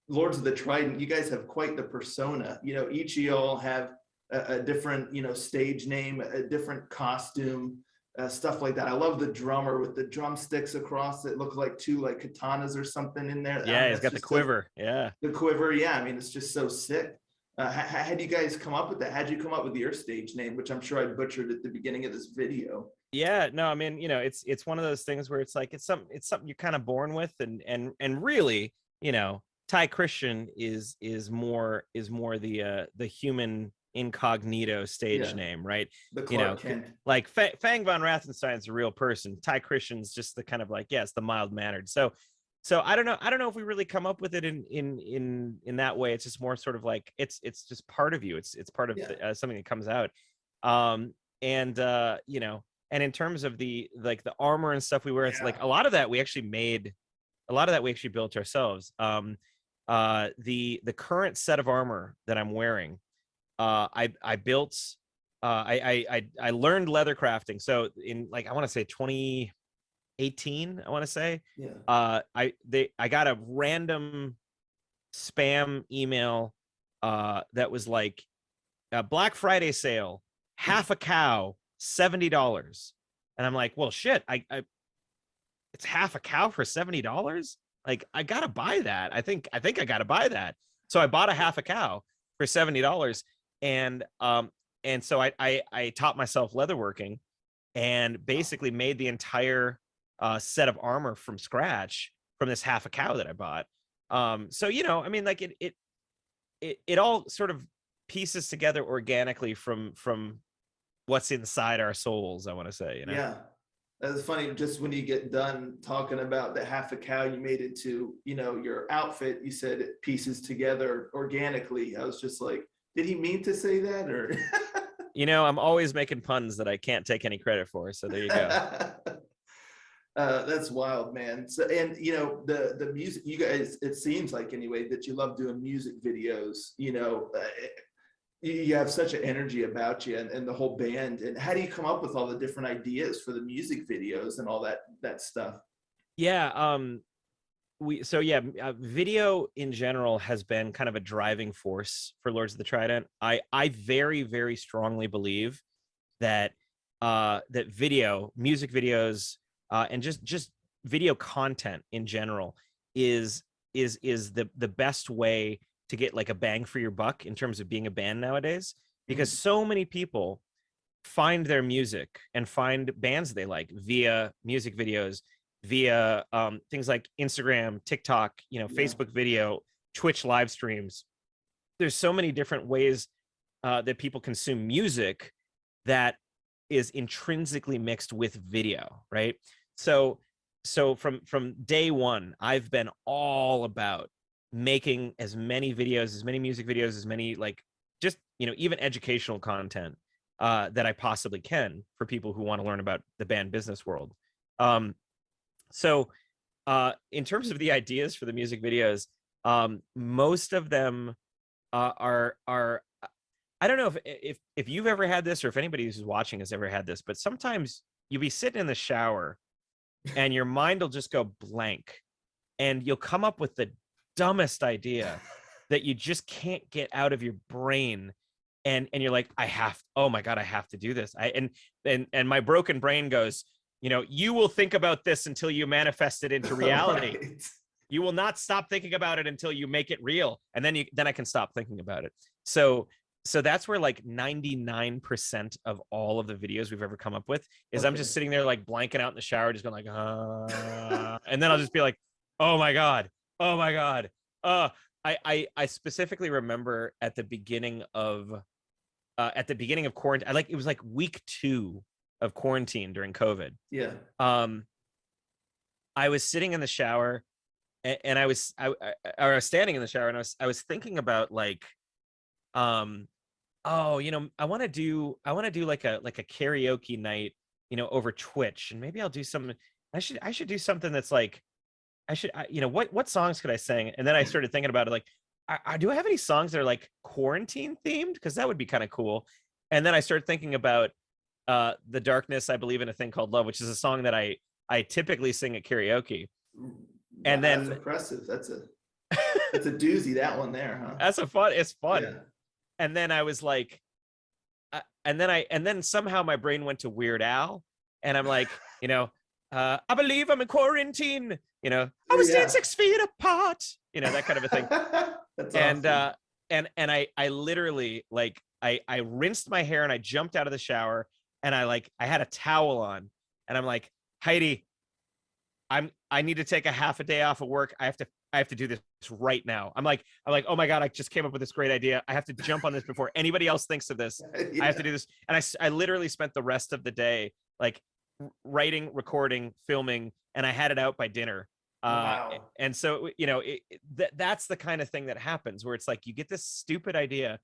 Lords of the Trident, you guys have quite the persona. Each of y'all have a different stage name, a different costume, stuff like that. I love the drummer with the drumsticks across it. Look like two like katanas or something in there. Yeah, he's got the quiver. Yeah. The quiver. Yeah, it's just so sick. How do you guys come up with that? How'd you come up with your stage name, which I'm sure I butchered at the beginning of this video? Yeah, no, I mean, it's one of those things where it's like it's something you're kind of born with, and really, Ty Christian is more the human incognito stage name, right? The Clark Kent. Like Fang von Rathenstein's a real person. Ty Christian's just the kind of like, it's the mild mannered. So I don't know if we really come up with it in that way. It's just more sort of like it's just part of you. It's part of something that comes out. And in terms of the armor and stuff we wear, it's like a lot of that we actually built ourselves. The current set of armor that I'm wearing, I built. I learned leather crafting. So in, like, I want to say 2018, I want to say. Yeah. I got a random spam email that was like a Black Friday sale, half a cow, $70. And I'm like, well, shit, it's half a cow for $70. Like, I gotta buy that. I think I gotta buy that. So I bought a half a cow for $70. And so I taught myself leatherworking and basically made the entire set of armor from scratch from this half a cow that I bought. So, I mean, like it all sort of pieces together organically from what's inside our souls, I want to say. Yeah. That's funny. Just when you get done talking about the half a cow you made into, your outfit, you said it pieces together organically. I was just like, did he mean to say that, or? I'm always making puns that I can't take any credit for. So there you go. That's wild, man. So, and the music, you guys, it seems like anyway that you love doing music videos. You have such an energy about you, and the whole band. And how do you come up with all the different ideas for the music videos and all that stuff? Yeah. Video in general has been kind of a driving force for Lords of the Trident. I very, very strongly believe that music videos, and just video content in general is the best way to get like a bang for your buck in terms of being a band nowadays, because so many people find their music and find bands they like via music videos, via things like Instagram, TikTok, Facebook video, Twitch live streams. There's so many different ways that people consume music that is intrinsically mixed with video, right? So from day one, I've been all about making as many videos, as many music videos, as many even educational content that I possibly can for people who want to learn about the band business world. So in terms of the ideas for the music videos, most of them are I don't know if you've ever had this, or if anybody who's watching has ever had this, but sometimes you'll be sitting in the shower and your mind will just go blank, and you'll come up with the dumbest idea that you just can't get out of your brain, and you're like, oh my god, I have to do this. And my broken brain goes, you will think about this until you manifest it into reality. Right. You will not stop thinking about it until you make it real, and then I can stop thinking about it. So that's where like 99% of all of the videos we've ever come up with is I'm just sitting there like blanking out in the shower, just going like, and then I'll just be like, oh my god. I specifically remember at the beginning of quarantine, it was like week 2 of quarantine during COVID. Yeah. I was sitting in the shower, and I was standing in the shower, and I was thinking about like, I want to do like a karaoke night, over Twitch, and maybe I'll do something. I should do something that's like, what songs could I sing? And then I started thinking about it, like, do I have any songs that are like quarantine themed? Because that would be kind of cool. And then I started thinking about The Darkness, I Believe in a Thing Called Love, which is a song that I typically sing at karaoke. And then that's impressive. That's a doozy, that one there, huh? It's fun. Yeah. And then I was like, and then somehow my brain went to Weird Al, and I'm like, I believe I'm in quarantine. I was staying 6 feet apart. That kind of a thing. That's and awesome. And I literally, like, I rinsed my hair and I jumped out of the shower, and I had a towel on, and I'm like, Heidi, I need to take a half a day off of work. I have to do this right now. I'm like, oh my god, I just came up with this great idea. I have to jump on this before anybody else thinks of this. Yeah. I have to do this. And I literally spent the rest of the day like writing, recording, filming, and I had it out by dinner. Wow. And so, that's the kind of thing that happens, where it's like you get this stupid idea,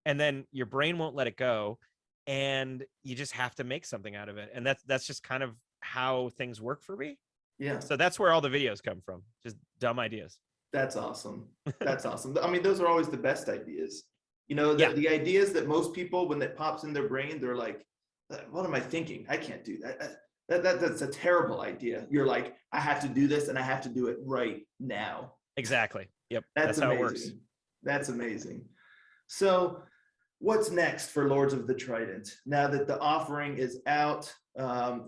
and then your brain won't let it go, and you just have to make something out of it. And that's just kind of how things work for me. Yeah. So that's where all the videos come from. Just dumb ideas. That's awesome. That's awesome. I mean, those are always the best ideas. The ideas that most people, when that pops in their brain, they're like, what am I thinking? I can't do that. That's a terrible idea. You're like, I have to do this, and I have to do it right now. Exactly. Yep. That's how amazing. it works. That's amazing. So what's next for Lords of the Trident now that the offering is out?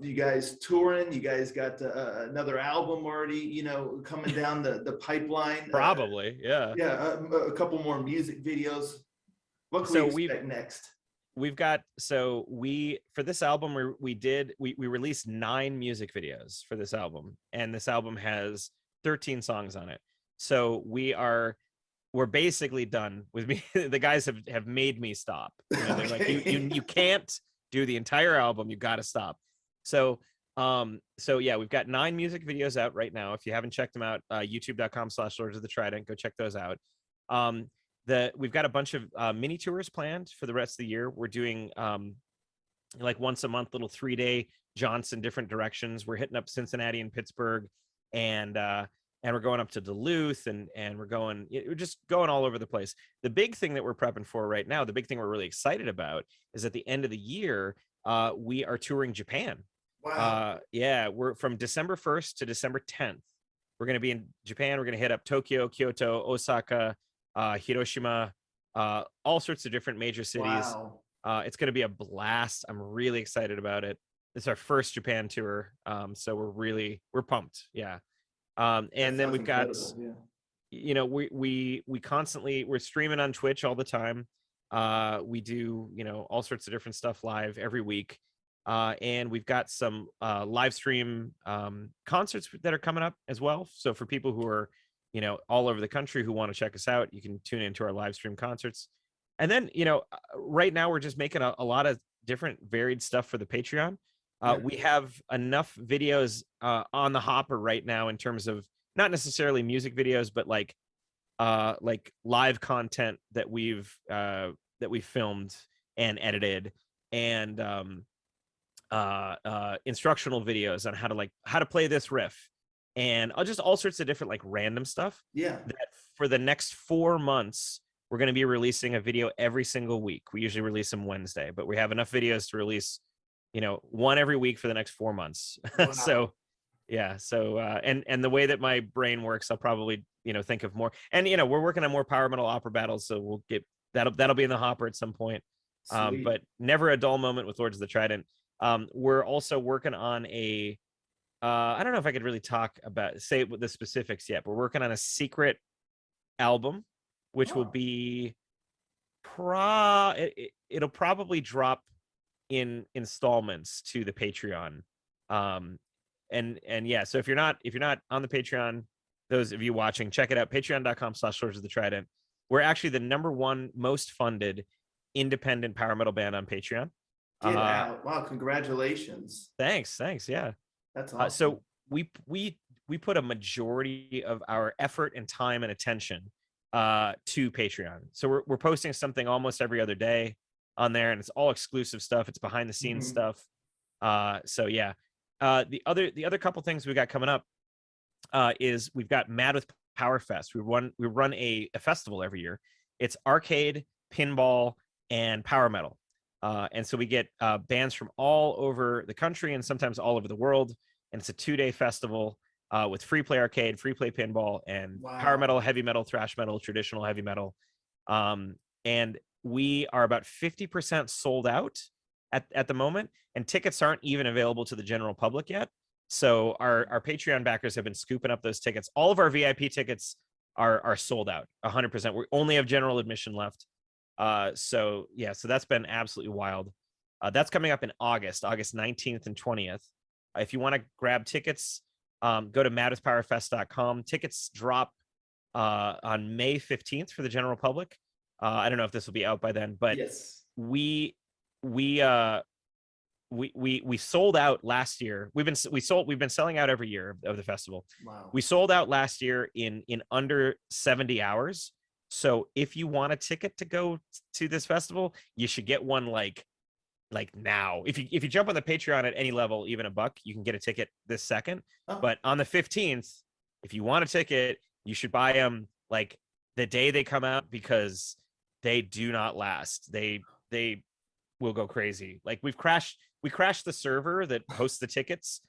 You guys touring? You guys got another album already, coming down the pipeline? Probably, yeah. Yeah, a couple more music videos. What can we So expect next? we've got, so we, for this album, we released 9 music videos for this album, and this album has 13 songs on it. So we're basically done with me. The guys have made me stop. They're like, you can't do the entire album, you got to stop. So yeah, we've got 9 music videos out right now. If you haven't checked them out, youtube.com/Lords of the Trident, go check those out. We've got a bunch of mini tours planned for the rest of the year. We're doing like once a month little 3-day jaunts in different directions. We're hitting up Cincinnati and Pittsburgh, and we're going up to Duluth, and we're just going all over the place. The big thing that we're prepping for right now, the big thing we're really excited about, is at the end of the year, we are touring Japan. Wow. Yeah, we're from December 1st to December 10th. We're going to be in Japan. We're going to hit up Tokyo, Kyoto, Osaka, Hiroshima, all sorts of different major cities. Wow. It's going to be a blast. I'm really excited about it. It's our first Japan tour, so we're pumped. Yeah. And then we've got, yeah. we constantly, we're streaming on Twitch all the time. We do, all sorts of different stuff live every week. And we've got some live stream concerts that are coming up as well. So for people who are, all over the country who want to check us out, you can tune into our live stream concerts. And then, right now we're just making a lot of different varied stuff for the Patreon. We have enough videos on the hopper right now in terms of not necessarily music videos, but like live content that we've filmed and edited, and instructional videos on how to play this riff, and just all sorts of different like random stuff. Yeah. That for the next 4 months, we're going to be releasing a video every single week. We usually release them Wednesday, but we have enough videos to release, one every week for the next 4 months. Wow. So yeah. So and the way that my brain works, I'll probably, think of more. And we're working on more power metal opera battles, so we'll get that'll be in the hopper at some point. But never a dull moment with Lords of the Trident. We're also working on a I don't know if I could really say the specifics yet, but we're working on a secret album, which will be it'll probably drop in installments to the Patreon. And yeah, so if you're not on the Patreon, those of you watching, check it out, patreon.com/Swords of the Trident. We're actually the #1 most funded independent power metal band on Patreon. Get out. Wow, congratulations. Thanks. Yeah. That's awesome. So we put a majority of our effort and time and attention to Patreon. So we're posting something almost every other day on there, and it's all exclusive stuff. It's behind the scenes stuff. So yeah. The other couple things we got coming up is we've got Mad with Power Fest. We run a festival every year. It's arcade, pinball, and power metal. And so we get bands from all over the country and sometimes all over the world. And it's a 2-day festival with free play arcade, free play pinball, and power metal, heavy metal, thrash metal, traditional heavy metal. And we are about 50% sold out at the moment, and tickets aren't even available to the general public yet. So our Patreon backers have been scooping up those tickets. All of our VIP tickets are sold out 100%. We only have general admission left. So yeah, so that's been absolutely wild. That's coming up in August 19th and 20th. If you want to grab tickets, go to madwithpowerfest.com. Tickets drop on May 15th for the general public. I don't know if this will be out by then, but yes, we sold out last year. We've been selling out every year of the festival. Wow. We sold out last year in under 70 hours. So if you want a ticket to go to this festival, you should get one like now. If you jump on the Patreon at any level, even $1, you can get a ticket this second. Oh. But on the 15th, if you want a ticket, you should buy them like the day they come out, because they do not last. They will go crazy. Like we crashed the server that hosts the tickets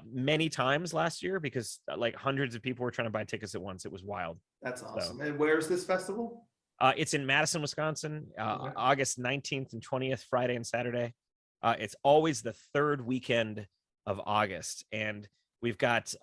many times last year, because like hundreds of people were trying to buy tickets at once. It was wild. That's awesome. So, and where is this festival? It's in Madison, Wisconsin, Okay. August 19th and 20th, Friday and Saturday. It's always the third weekend of August. And we've got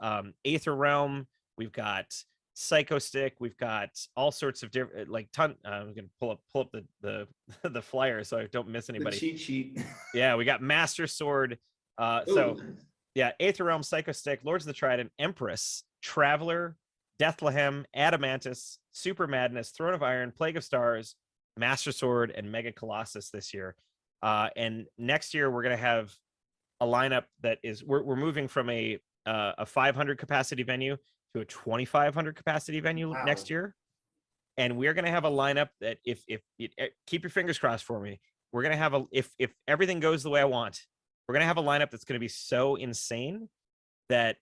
Aether Realm, we've got Psycho Stick, we've got all sorts of different, like I'm gonna pull up the the flyer so I don't miss The anybody. cheat sheet. Yeah, we got Master Sword. So Ooh. yeah, Aether Realm, Psycho Stick, Lords of the Trident, Empress, Traveler, Deathlehem, Adamantus, Super Madness, Throne of Iron, Plague of Stars, Master Sword, and Mega Colossus this year. And next year we're gonna have a lineup that is we're moving from a 500 capacity venue to a 2,500 capacity venue Wow. next year, and we're gonna have a lineup that if keep your fingers crossed for me, we're gonna have if everything goes the way I want, we're gonna have a lineup that's gonna be so insane that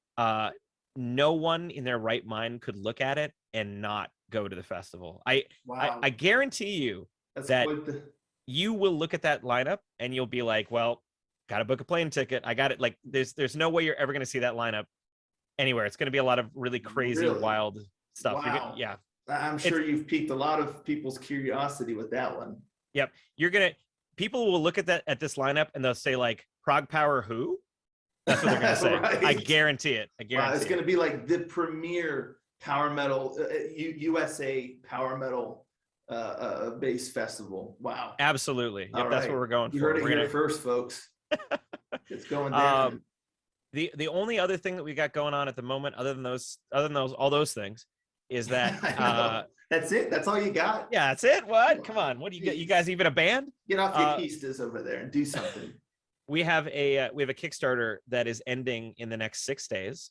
no one in their right mind could look at it and not go to the festival. Wow. I guarantee you That's that quite the. you will look at that lineup and you'll be like, well, gotta book a plane ticket. I got it. Like there's no way you're ever gonna see that lineup anywhere. It's gonna be a lot of really crazy, Really? wild stuff. Wow. Yeah. I'm sure you've piqued a lot of people's curiosity with that one. Yep. People will look at this lineup and they'll say like Prague Power who? That's what they're gonna say. Right. I guarantee it. I guarantee It's going to be like the premier power metal USA power metal bass festival. Wow. Absolutely. Yep, All that's right. what we're going You for. heard it here first, folks. It's going down. The only other thing that we got going on at the moment, other than all those things, is that that's it. That's all you got. yeah, that's it. What? Come on. What do you get? You guys even a band? Get off your keistas over there and do something. We have a Kickstarter that is ending in the next 6 days.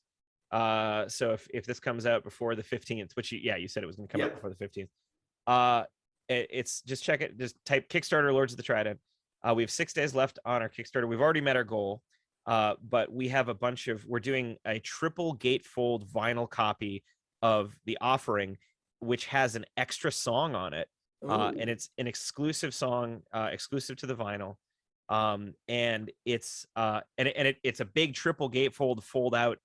So if this comes out before the 15th, which you said it was going to come out before the 15th. It's just check it. Just type Kickstarter Lords of the Trident. We have 6 days left on our Kickstarter. We've already met our goal. But we have we're doing a triple gatefold vinyl copy of The Offering, which has an extra song on it. And it's an exclusive song, exclusive to the vinyl. And it's it's a big triple gatefold fold out,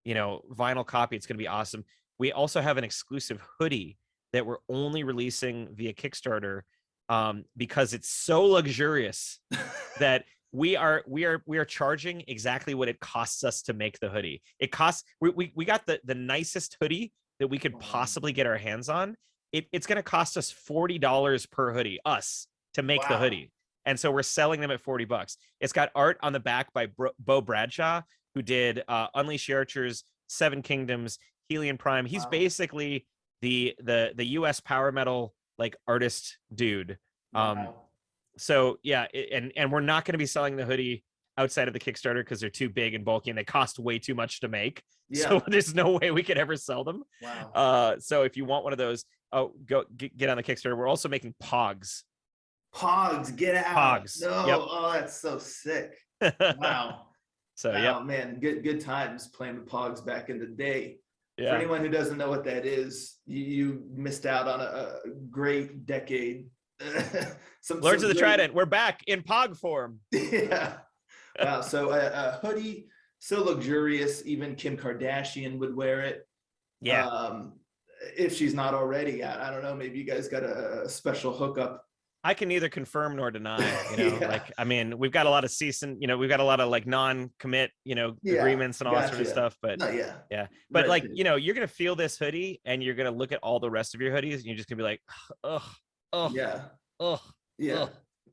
vinyl copy. It's going to be awesome. We also have an exclusive hoodie that we're only releasing via Kickstarter, because it's so luxurious that we are charging exactly what it costs us to make the hoodie. It costs we got the nicest hoodie that we could possibly get our hands on. It's going to cost us $40 per hoodie, us, to make the hoodie. And so we're selling them at $40. It's got art on the back by Bo Bradshaw, who did Unleash the Archers, Seven Kingdoms, Helion Prime. He's basically the US power metal like artist dude. So yeah, and we're not going to be selling the hoodie outside of the Kickstarter because they're too big and bulky and they cost way too much to make. So there's no way we could ever sell them. So if you want one of those, get on the Kickstarter. We're also making Pogs. Pogs, get out. Pogs. No, yep. Oh, that's so sick. Wow. So wow, man, good times playing with Pogs back in the day. Yeah. For anyone who doesn't know what that is, you missed out on a great decade. Lords of the Trident, we're back in Pog form. Yeah. Wow. So a hoodie, so luxurious, even Kim Kardashian would wear it. Yeah. If she's not already, I don't know, maybe you guys got a special hookup. I can neither confirm nor deny, like, I mean, we've got a lot of we've got a lot of like non-commit, agreements and all that sort of stuff, but yeah. But like, you're going to feel this hoodie and you're going to look at all the rest of your hoodies and you're just gonna be like, yeah.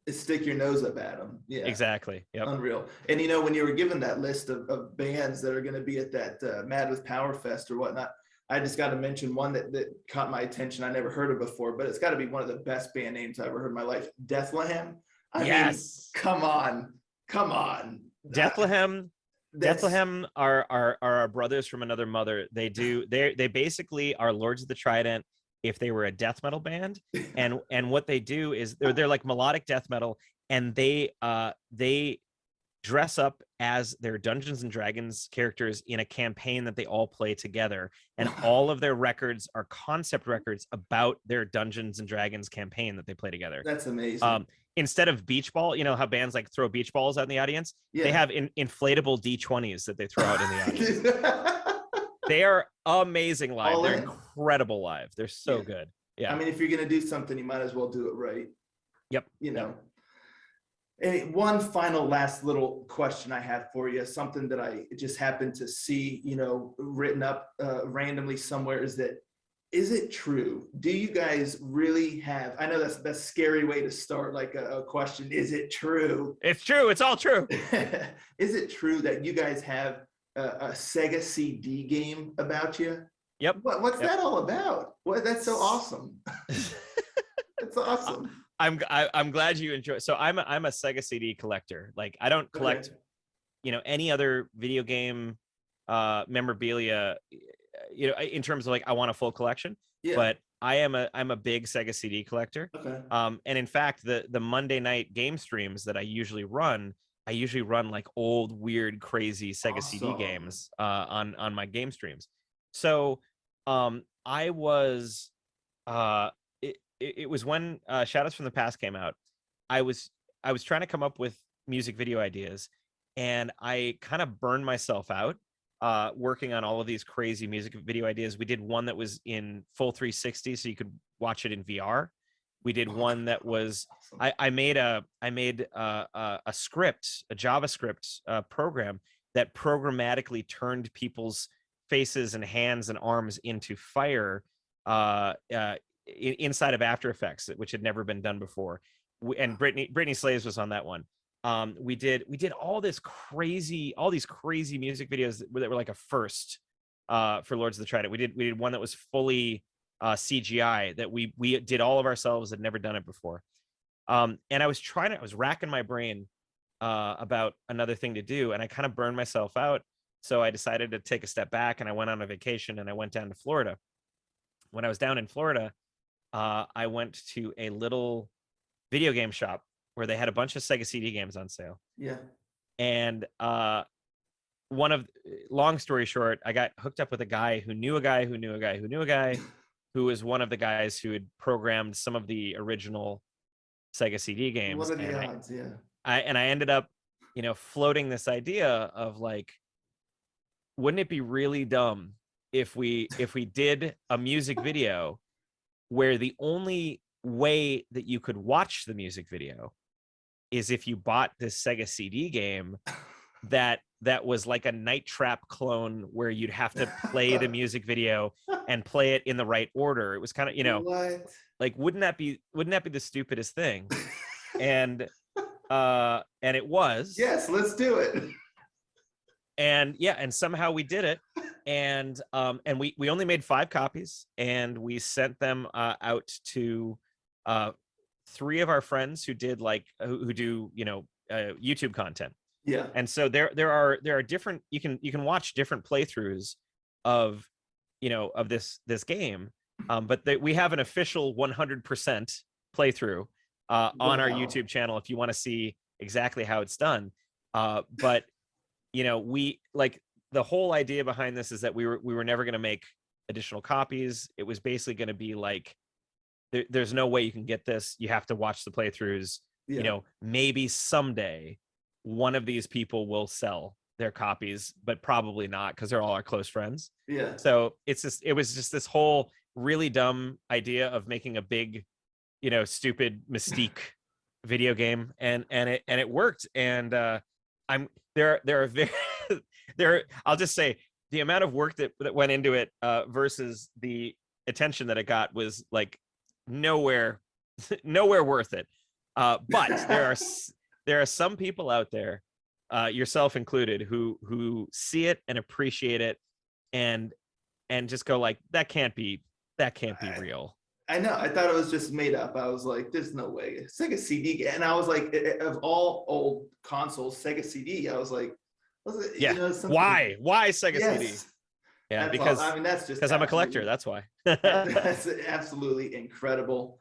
Stick your nose up at them. Yeah, exactly. Yep. Unreal. And when you were given that list of bands that are going to be at that Mad with Power Fest or whatnot, I just got to mention one that caught my attention. I never heard of before, but it's got to be one of the best band names I ever heard in my life. Deathlehem. I mean, come on. Deathlehem are our brothers from another mother. They basically are Lords of the Trident if they were a death metal band, and what they do is they're like melodic death metal, and they dress up as their Dungeons and Dragons characters in a campaign that they all play together, and all of their records are concept records about their Dungeons and Dragons campaign that they play together. That's amazing. Instead of beach ball, how bands like throw beach balls out in the audience, they have inflatable D20s that they throw out in the audience. They are amazing live. They're incredible live. They're so good. Yeah. I mean, if you're going to do something, you might as well do it right. Yep. You know. And one final last little question I have for you, something that I just happened to see, you know, written up randomly somewhere, is it true? Do you guys really have, I know that's a scary way to start like a question. Is it true? It's true. It's all true. Is it true that you guys have a Sega CD game about you? Yep. What's that all about? What, that's so awesome. That's awesome. I'm glad you enjoy. So I'm a Sega CD collector. Like I don't collect, you know, any other video game memorabilia, you know, in terms of like I want a full collection. Yeah. But I'm a big Sega CD collector. Okay. And in fact, the Monday night game streams that I usually run like old, weird, crazy Sega CD games on my game streams. So I was it was when Shadows from the Past came out. I was trying to come up with music video ideas, and I kind of burned myself out working on all of these crazy music video ideas. We did one that was in full 360, so you could watch it in VR. We did one that was I made a script, a JavaScript program that programmatically turned people's faces and hands and arms into fire inside of After Effects, which had never been done before. And Brittany Slaves was on that one. We did all these crazy music videos that were like a first for Lords of the Trident. We did one that was fully CGI that we did all of ourselves, had never done it before. And I was racking my brain about another thing to do, and I kind of burned myself out. So I decided to take a step back, and I went on a vacation, and I went down to Florida. When I was down in Florida, I went to a little video game shop where they had a bunch of Sega CD games on sale. Yeah. And long story short, I got hooked up with a guy who knew a guy who knew a guy who knew a guy who was one of the guys who had programmed some of the original Sega CD games. What are the odds? Yeah. I ended up, you know, floating this idea of like, wouldn't it be really dumb if we did a music video where the only way that you could watch the music video is if you bought this Sega CD game that was like a Night Trap clone where you'd have to play the music video and play it in the right order. It was kind of, you know, what? Like, wouldn't that be the stupidest thing? And it was. Yes, let's do it. And yeah, and somehow we did it. And we only made 5 copies, and we sent them out to 3 of our friends who did who do, you know, YouTube content. Yeah. And so there are different, you can watch different playthroughs of, you know, of this game. But we have an official 100% playthrough on our YouTube channel if you want to see exactly how it's done. But you know, the whole idea behind this is that we were never going to make additional copies. It was basically going to be like, there's no way you can get this. You have to watch the playthroughs. Yeah. You know, maybe someday one of these people will sell their copies, but probably not, because they're all our close friends. Yeah. So it was just this whole really dumb idea of making a big, you know, stupid Mystique video game, and it worked. And I'll just say the amount of work that went into it versus the attention that it got was like nowhere worth it. But there are some people out there, yourself included, who see it and appreciate it and just go like, that can't be real. I know. I thought it was just made up. I was like, there's no way. Sega CD. And I was like, of all old consoles, Sega CD, I was like, yeah. You know, why Sega CD? Yeah, because I mean, that's just because I'm a collector. That's why. That's absolutely incredible.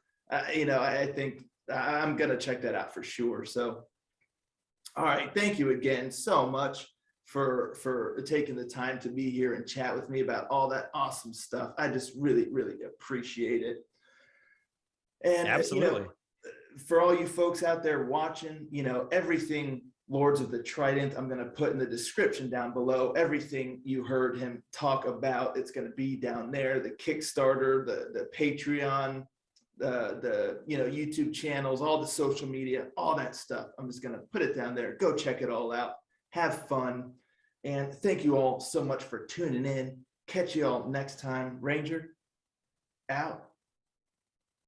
You know, I think I'm gonna check that out for sure. So, all right, thank you again so much for taking the time to be here and chat with me about all that awesome stuff. I just really appreciate it. And absolutely, you know, for all you folks out there watching, you know, everything Lords of the Trident. I'm going to put in the description down below everything you heard him talk about. It's going to be down there, the Kickstarter, the Patreon, the YouTube channels, all the social media, all that stuff. I'm just going to put it down there. Go check it all out. Have fun. And thank you all so much for tuning in. Catch you all next time. Ranger, out.